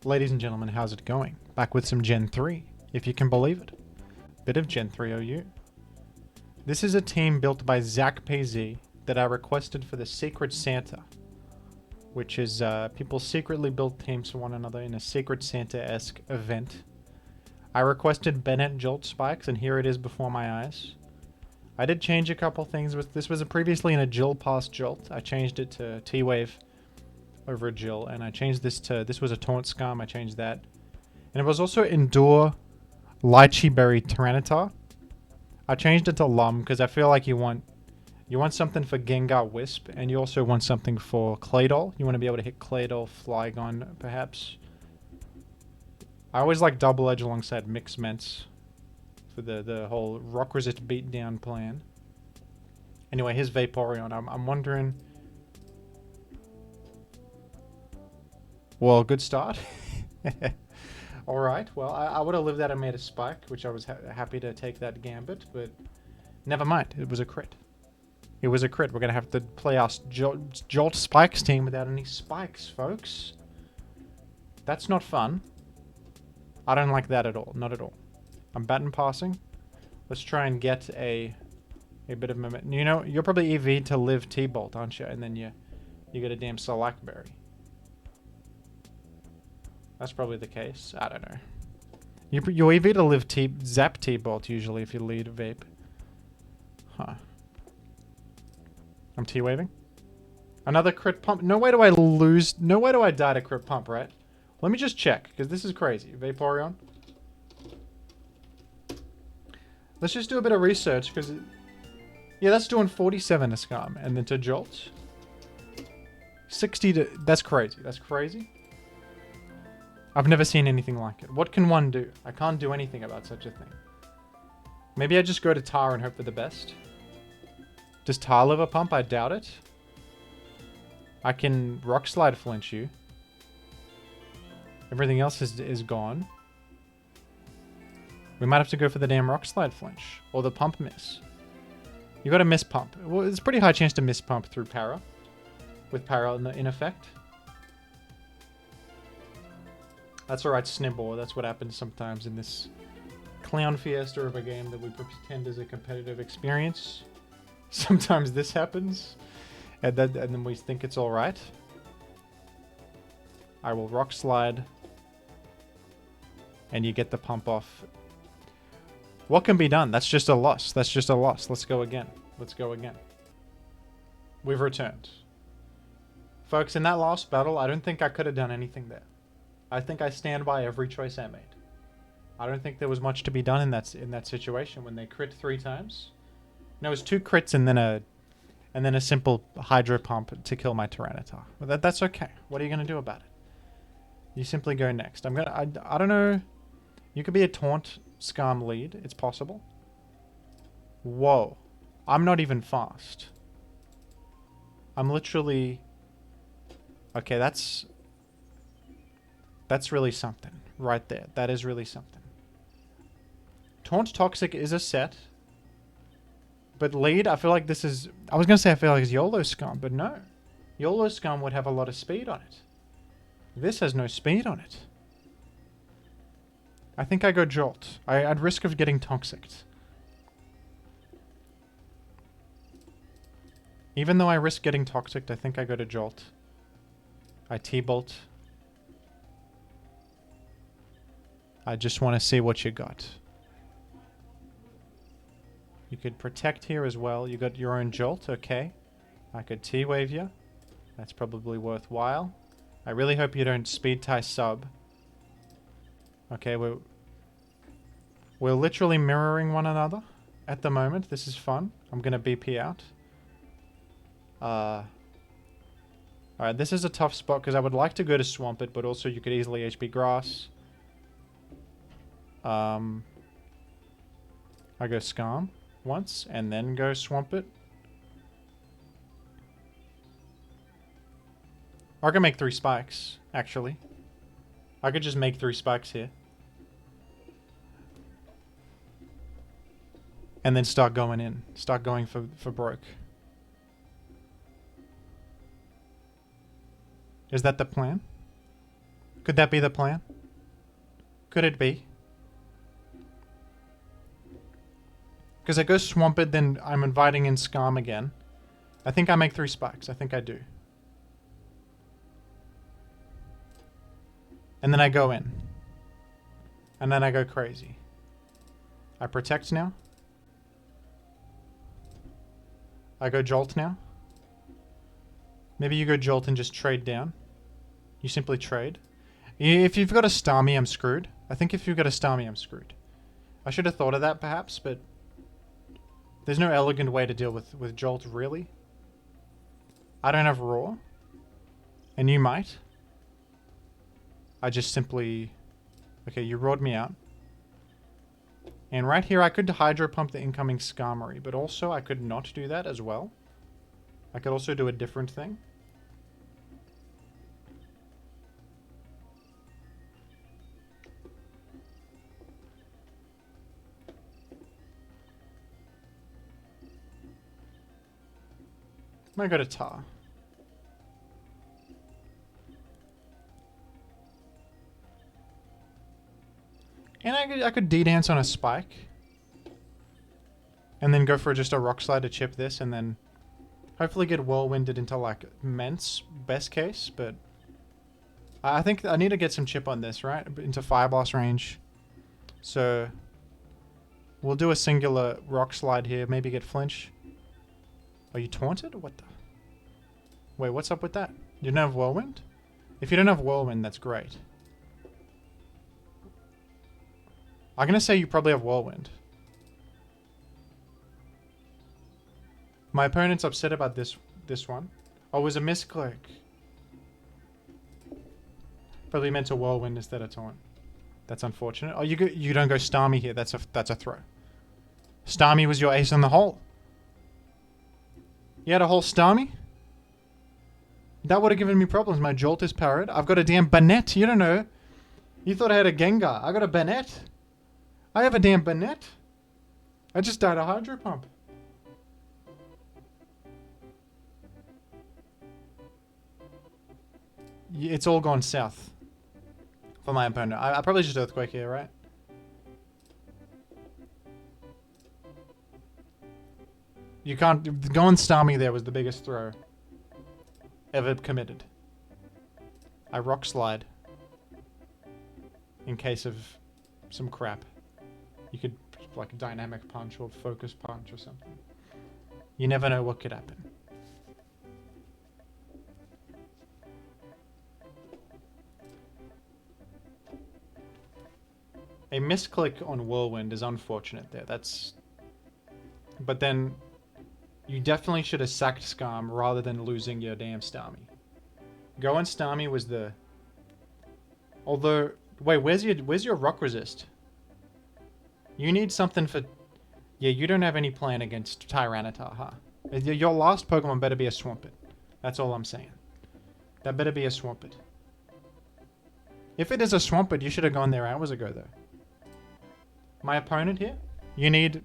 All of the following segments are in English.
Ladies and gentlemen, how's it going? Back with some Gen 3, if you can believe it. Bit of Gen 3 OU. This is a team built by Zach PZ that I requested for the Secret Santa, which is people secretly build teams for one another in a Secret Santa-esque event. I requested Banette Jolt spikes, and here it is before my eyes. I did change a couple things. This was previously in a Jill past Jolt. I changed it to T-Wave over a Jill, and I changed this to, this was a Taunt Scum, I changed that. And it was also Endure Lychee Berry Tyranitar. I changed it to Lum because I feel like you want something for Gengar Wisp, and you also want something for Claydol. You want to be able to hit Claydol, Flygon, perhaps. I always like Double Edge alongside Mix Ments for the whole Rock Resist beatdown plan. Anyway, here's Vaporeon. I'm wondering... Well, good start. Alright, well, I would have lived that and made a spike, which I was happy to take that gambit, but never mind. It was a crit. It was a crit. We're going to have to play our Jolt Spikes team without any spikes, folks. That's not fun. I don't like that at all. Not at all. I'm batting passing. Let's try and get a bit of momentum. You know, you're probably EV to live T-Bolt, aren't you? And then you get a damn Select-Berry. That's probably the case. I don't know. You EV to live Zap T-Bolt usually if you lead Vape. Huh. I'm T-Waving. Another crit pump. No way do I lose. No way do I die to crit pump, right? Let me just check, because this is crazy. Vaporeon. Let's just do a bit of research, because... Yeah, that's doing 47 to Scum, and then to Jolt. 60 to... That's crazy. That's crazy. I've never seen anything like it. What can one do? I can't do anything about such a thing. Maybe I just go to Tar and hope for the best. Does Tar live a pump? I doubt it. I can Rock Slide flinch you. Everything else is gone. We might have to go for the damn Rock Slide flinch. Or the pump miss. You got to miss pump. Well, it's a pretty high chance to miss pump through Para. With Para in effect. That's alright, Snibble. That's what happens sometimes in this clown fiesta of a game that we pretend is a competitive experience. Sometimes this happens, and then we think it's alright. I will Rock Slide, and you get the pump off. What can be done? That's just a loss. That's just a loss. Let's go again. Let's go again. We've returned. Folks, in that last battle, I don't think I could have done anything there. I think I stand by every choice I made. I don't think there was much to be done in that situation when they crit 3 times. No, it was 2 crits and then a simple Hydro Pump to kill my Tyranitar. But that's okay. What are you gonna do about it? You simply go next. I don't know. You could be a Taunt Scum lead. It's possible. Whoa. I'm not even fast. I'm literally... Okay, that's really something right there. That is really something. Taunt Toxic is a set. But lead, I feel like this is... I was going to say I feel like it's YOLO Scum, but no. YOLO Scum would have a lot of speed on it. This has no speed on it. I think I go Jolt. I'd risk of getting Toxicked. Even though I risk getting Toxicked, I think I go to Jolt. I T-Bolt. I just want to see what you got. You could Protect here as well. You got your own Jolt, okay. I could T-Wave you. That's probably worthwhile. I really hope you don't Speed Tie sub. Okay, we're literally mirroring one another at the moment. This is fun. I'm going to BP out. Alright, this is a tough spot because I would like to go to Swampert, but also you could easily HP Grass. I go Scum once, and then go Swampert. Or I can make 3 spikes, actually. I could just make 3 spikes here. And then start going in. Start going for broke. Is that the plan? Could that be the plan? Could it be? Because I go Swampert, then I'm inviting in Scum again. I think I make 3 spikes. I think I do. And then I go in. And then I go crazy. I protect now. I go Jolt now. Maybe you go Jolt and just trade down. You simply trade. If you've got a star me, I'm screwed. I think if you've got a star me, I'm screwed. I should have thought of that perhaps, but there's no elegant way to deal with Jolt, really. I don't have Roar. And you might. I just simply... Okay, you roared me out. And right here, I could Hydro Pump the incoming Skarmory, but also I could not do that as well. I could also do a different thing. I'm gonna go to Tar. And I could D-Dance on a Spike. And then go for just a Rock Slide to chip this, and then hopefully get Whirlwinded into, like, Ments, best case, but... I think I need to get some chip on this, right? Into Fire Blast range. So... We'll do a singular Rock Slide here, maybe get Flinch. Are you taunted? What the... Wait, what's up with that? You don't have Whirlwind? If you don't have Whirlwind, that's great. I'm gonna say you probably have Whirlwind. My opponent's upset about this one. Oh, it was a misclick. Probably meant to Whirlwind instead of Taunt. That's unfortunate. Oh, you don't go Starmie here. That's a throw. Starmie was your ace in the hole. You had a whole Starmie? That would have given me problems. My Jolt is parried. I've got a damn Banette. You don't know. You thought I had a Gengar. I got a Banette. I have a damn Banette. I just died a Hydro Pump. It's all gone south for my opponent. I probably just Earthquake here, right? You can't... Going Starmie there was the biggest throw ever committed. I Rock Slide in case of some crap. You could, like, Dynamic Punch or Focus Punch or something. You never know what could happen. A misclick on Whirlwind is unfortunate there. That's... But then... You definitely should have sacked Skarm rather than losing your damn Starmie. Going Starmie was the... Although... Wait, where's your Rock Resist? You need something for... Yeah, you don't have any plan against Tyranitar, huh? Your last Pokemon better be a Swampert. That's all I'm saying. That better be a Swampert. If it is a Swampert, you should have gone there hours ago, though. My opponent here? You need...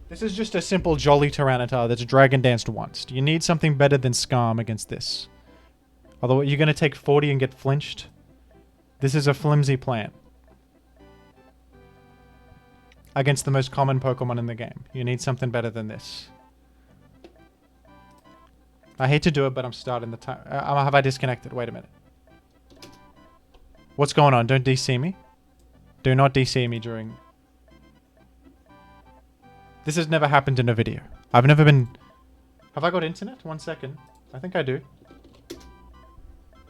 This is just a simple Jolly Tyranitar that's Dragon Danced once. Do you need something better than Skarm against this? Although you're going to take 40 and get flinched. This is a flimsy plan. Against the most common Pokemon in the game. You need something better than this. I hate to do it, but I'm starting the time. Have I disconnected? Wait a minute. What's going on? Don't DC me. Do not DC me during... This has never happened in a video. I've never been... Have I got internet? 1 second. I think I do.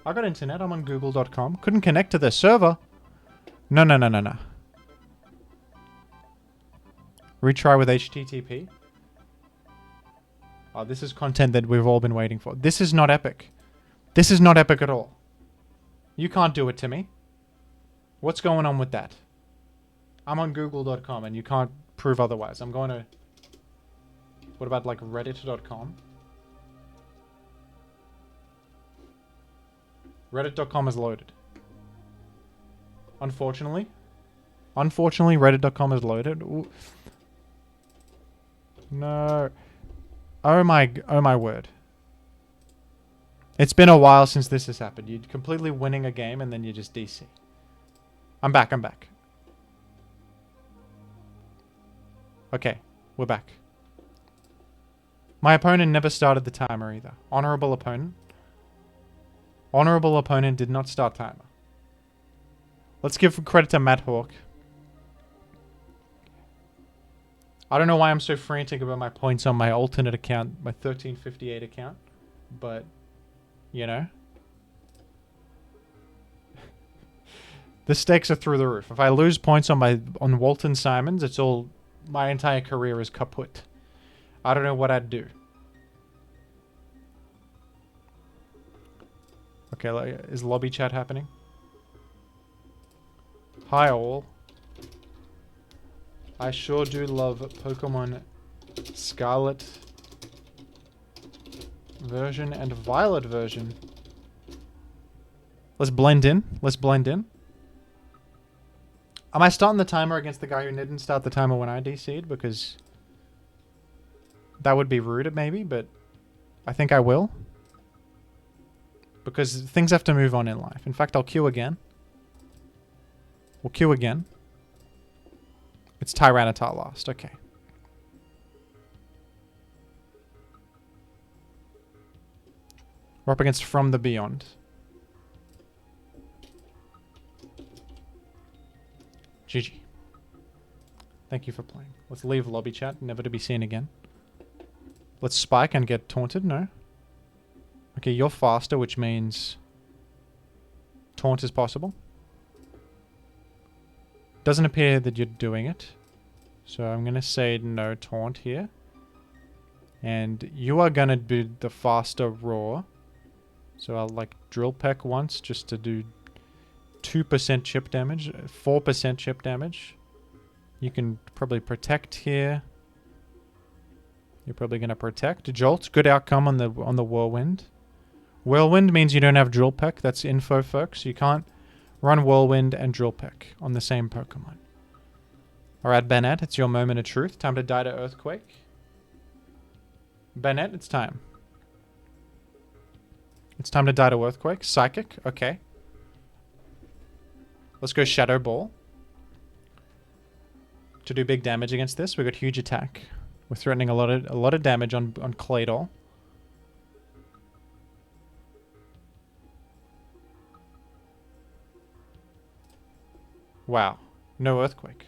I got internet. I'm on google.com. Couldn't connect to the server. No. Retry with HTTP. Oh, this is content that we've all been waiting for. This is not epic. This is not epic at all. You can't do it to me. What's going on with that? I'm on google.com and you can't prove otherwise. I'm going to... What about like reddit.com? Reddit.com is loaded. Unfortunately, Reddit.com is loaded. Ooh. No. Oh my word. It's been a while since this has happened. You're completely winning a game and then you just DC. I'm back. Okay, we're back. My opponent never started the timer either. Honorable opponent. Honorable opponent did not start timer. Let's give credit to Matt Hawk. I don't know why I'm so frantic about my points on my alternate account, my 1358 account, but, you know. The stakes are through the roof. If I lose points on Walton Simons, it's all, my entire career is kaput. I don't know what I'd do. Okay, is lobby chat happening? Hi all. I sure do love Pokemon Scarlet version and Violet version. Let's blend in. Am I starting the timer against the guy who didn't start the timer when I DC'd? Because that would be rude maybe, but I think I will. Because things have to move on in life. In fact, I'll queue again. We'll queue again. It's Tyranitar last. Okay. We're up against From the Beyond. GG. Thank you for playing. Let's leave lobby chat, never to be seen again. Let's spike and get taunted. No. Okay, you're faster, which means taunt is possible. Doesn't appear that you're doing it. So I'm going to say no taunt here. And you are going to do the faster roar. So I'll like drill peck once just to do 2% chip damage, 4% chip damage. You can probably protect here. You're probably going to protect. Jolt, good outcome on the Whirlwind. Whirlwind means you don't have drill peck. That's info, folks. You can't run Whirlwind and drill peck on the same Pokemon. Alright, Banette, it's your moment of truth. Time to die to Earthquake. Banette, it's time. It's time to die to Earthquake. Psychic, okay. Let's go Shadow Ball. To do big damage against this, we've got huge attack. We're threatening a lot of damage on Claydol. Wow. No Earthquake.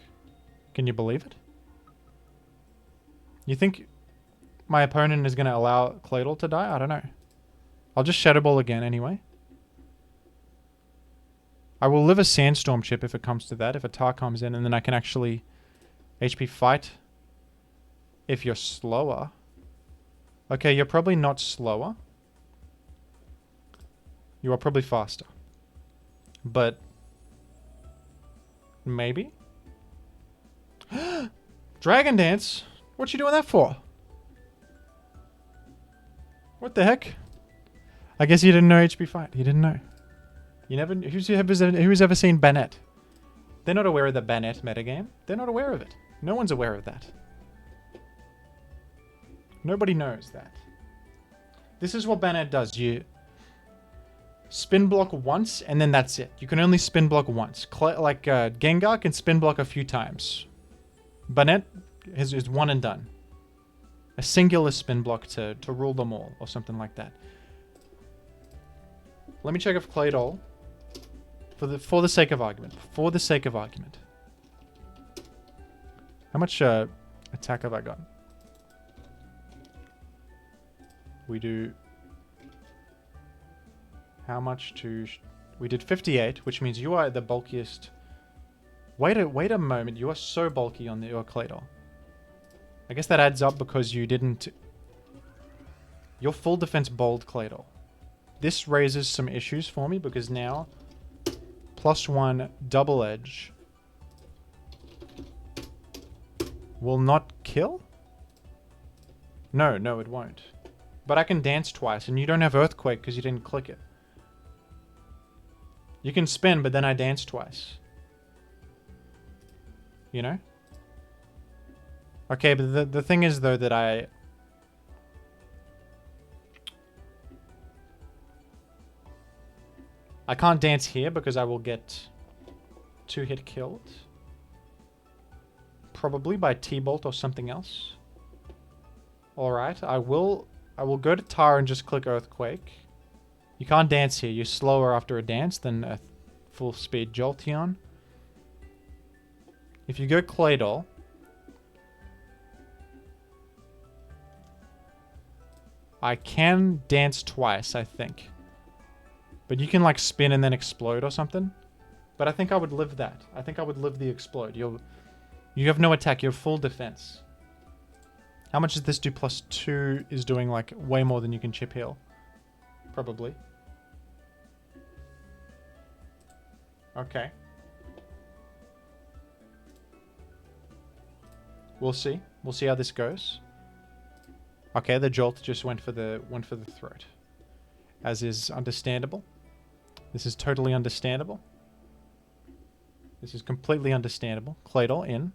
Can you believe it? You think my opponent is going to allow Claydol to die? I don't know. I'll just Shadow Ball again anyway. I will live a Sandstorm chip if it comes to that. If a Tar comes in and then I can actually HP fight if you're slower. Okay, you're probably not slower. You are probably faster. But maybe? Dragon Dance? What you doing that for? What the heck? I guess you didn't know HP fight. You didn't know. You never. Who's ever seen Banette? They're not aware of the Banette metagame. They're not aware of it. No one's aware of that. Nobody knows that. This is what Banette does. You spin block once, and then that's it. You can only spin block once. Gengar can spin block a few times. Banette is one and done. A singular spin block to rule them all, or something like that. Let me check if Claydol, for the sake of argument. How much attack have I got? We do... How much to... We did 58, which means you are the bulkiest. Wait a moment. You are so bulky on your Claydol. I guess that adds up because you didn't... Your full defense bold Claydol. This raises some issues for me because now +1 double edge will not kill? No, it won't. But I can dance twice and you don't have Earthquake because you didn't click it. You can spin, but then I dance twice. You know? Okay, but the thing is though that I can't dance here because I will get 2-hit killed. Probably by T-Bolt or something else. Alright, I will go to Tar and just click Earthquake. You can't dance here. You're slower after a dance than a full speed Jolteon. If you go Claydol, I can dance twice, I think. But you can like spin and then explode or something. But I think I would live that. I think I would live the explode. You have no attack. You have full defense. How much does this do? +2 is doing like way more than you can chip heal. Probably. Okay. We'll see. We'll see how this goes. Okay, the jolt just went for the throat. As is understandable. This is totally understandable. This is completely understandable. Claydol in.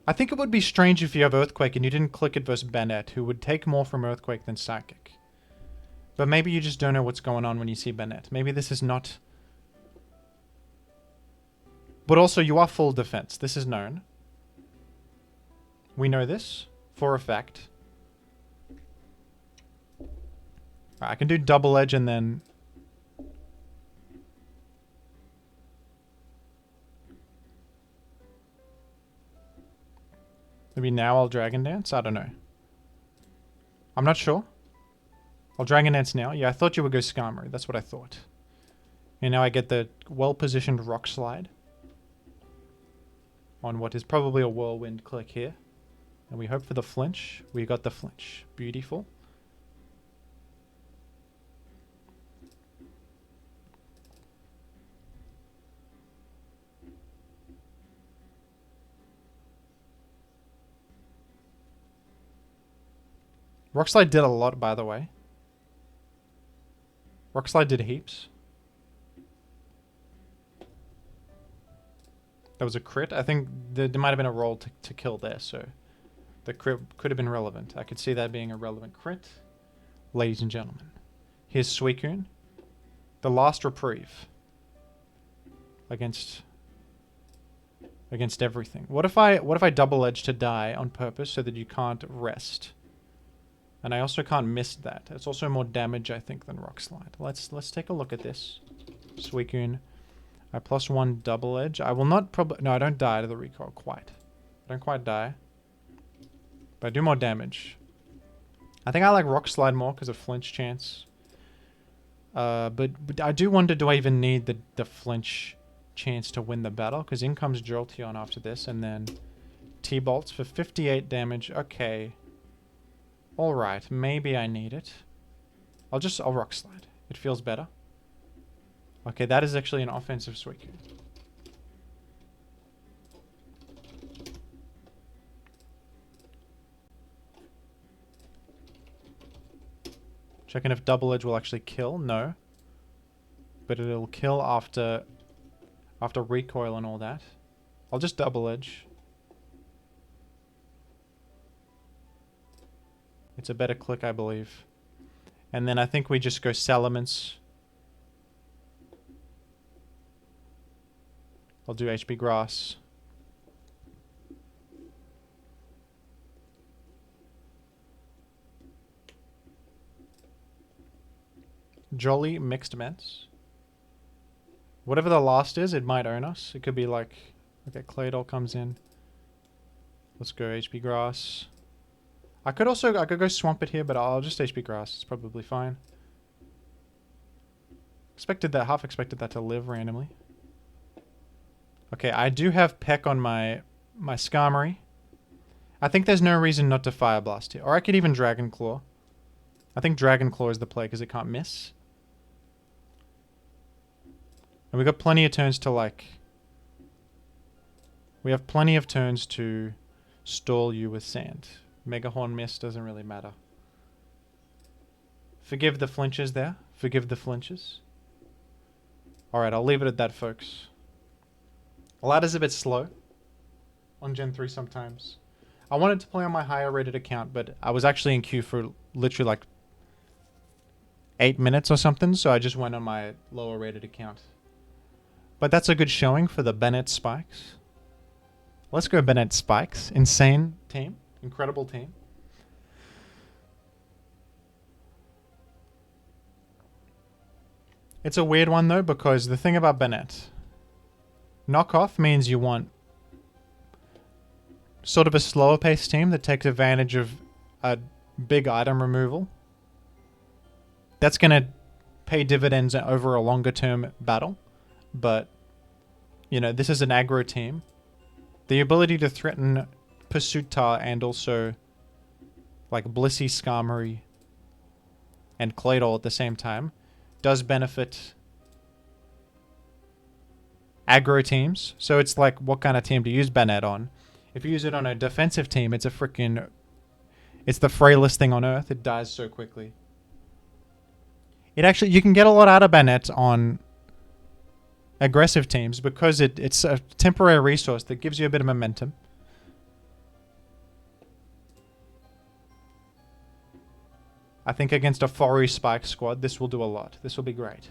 I think it would be strange if you have Earthquake and you didn't click it versus Banette, who would take more from Earthquake than Psychic. But maybe you just don't know what's going on when you see Banette. Maybe this is not... But also, you are full defense. This is known. We know this for a fact. Right, I can do Double Edge and then... Maybe now I'll Dragon Dance? I don't know. I'm not sure. I'll Dragon Dance now. Yeah, I thought you would go Skarmory. That's what I thought. And now I get the well-positioned Rock Slide. On what is probably a Whirlwind click here. And we hope for the flinch. We got the flinch. Beautiful. Rock Slide did a lot, by the way. Rock Slide did heaps. That was a crit. I think there might have been a roll to kill there, so the crit could have been relevant. I could see that being a relevant crit. Ladies and gentlemen, here's Suicune. The last reprieve against everything. What if I double edge to die on purpose so that you can't rest? And I also can't miss that. It's also more damage, I think, than Rock Slide. Let's take a look at this. Suicune. I +1 double edge. I will not probably... No, I don't die to the recoil quite. I don't quite die. But I do more damage. I think I like Rock Slide more because of flinch chance. But I do wonder, do I even need the flinch chance to win the battle? Because in comes Jolteon after this, and then T-Bolts for 58 damage. Okay. Alright, maybe I need it. I'll Rock Slide. It feels better. Okay, that is actually an offensive Suicune. Checking if Double Edge will actually kill. No. But it'll kill after recoil and all that. I'll just Double Edge. It's a better click, I believe. And then I think we just go Salamence. I'll do HP Grass. Jolly Mixed Ments. Whatever the last is, it might own us. It could be like... Okay, Claydol comes in. Let's go HP Grass. I could go Swamp It here, but I'll just HP Grass. It's probably fine. Half expected that to live randomly. Okay, I do have Peck on my Skarmory. I think there's no reason not to Fire Blast here. Or I could even Dragon Claw. I think Dragon Claw is the play because it can't miss. And we got plenty of turns to like... We have plenty of turns to stall you with sand. Mega Horn miss doesn't really matter. Forgive the flinches there. Forgive the flinches. Alright, I'll leave it at that, folks. Ladder's a bit slow on Gen 3 sometimes. I wanted to play on my higher rated account, but I was actually in queue for literally like 8 minutes or something, so I just went on my lower rated account. But that's a good showing for the Banette spikes. Let's go Banette spikes. Insane team. Incredible team. It's a weird one though, because the thing about Banette, knockoff means you want sort of a slower paced team that takes advantage of a big item removal. That's going to pay dividends over a longer term battle. But, you know, this is an aggro team. The ability to threaten Pursuitar and also like Blissey, Skarmory, and Claydol at the same time does benefit aggro teams. So it's like, what kind of team to use Banette on? If you use it on a defensive team, it's it's the frailest thing on earth. It dies so quickly. It actually, you can get a lot out of Banette on aggressive teams because it's a temporary resource that gives you a bit of momentum. I think against a Fori Spike squad, this will do a lot. This will be great.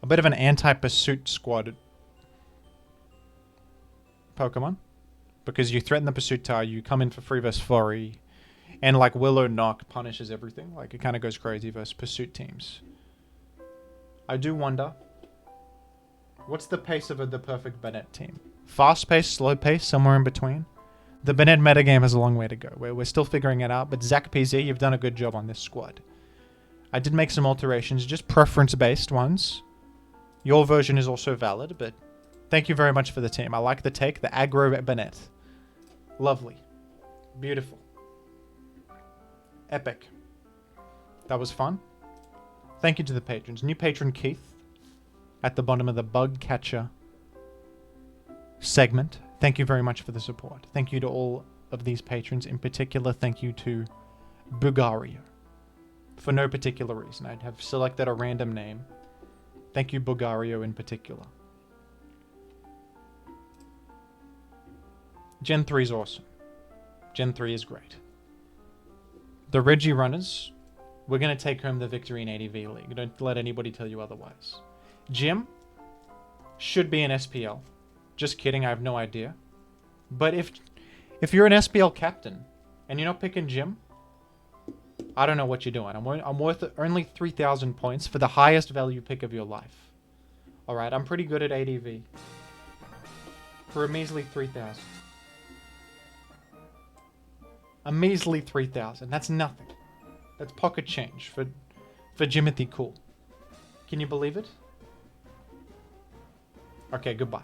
A bit of an anti-pursuit squad Pokemon. Because you threaten the Pursuitar, you come in for free versus Fori, and like Willow Knock punishes everything. Like it kind of goes crazy versus Pursuit teams. I do wonder, what's the pace of the perfect Banette team? Fast pace, slow pace, somewhere in between? The Banette metagame has a long way to go. We're still figuring it out, but Zach PZ, you've done a good job on this squad. I did make some alterations, just preference-based ones. Your version is also valid, but thank you very much for the team. I like the take, the aggro Banette. Lovely. Beautiful. Epic. That was fun. Thank you to the patrons. New patron Keith at the bottom of the bug catcher segment. Thank you very much for the support. Thank you to all of these patrons. In particular, thank you to Bugario. For no particular reason. I'd have selected a random name. Thank you, Bugario, in particular. Gen 3 is awesome. Gen 3 is great. The Reggie runners, we're going to take home the victory in ADV League. Don't let anybody tell you otherwise. Jim should be an SPL. Just kidding, I have no idea. But if you're an SPL captain and you're not picking Jim, I don't know what you're doing. I'm worth only 3,000 points for the highest value pick of your life. Alright, I'm pretty good at ADV. For a measly 3,000. A measly 3,000. That's nothing. That's pocket change for Jimothy Cool. Can you believe it? Okay, goodbye.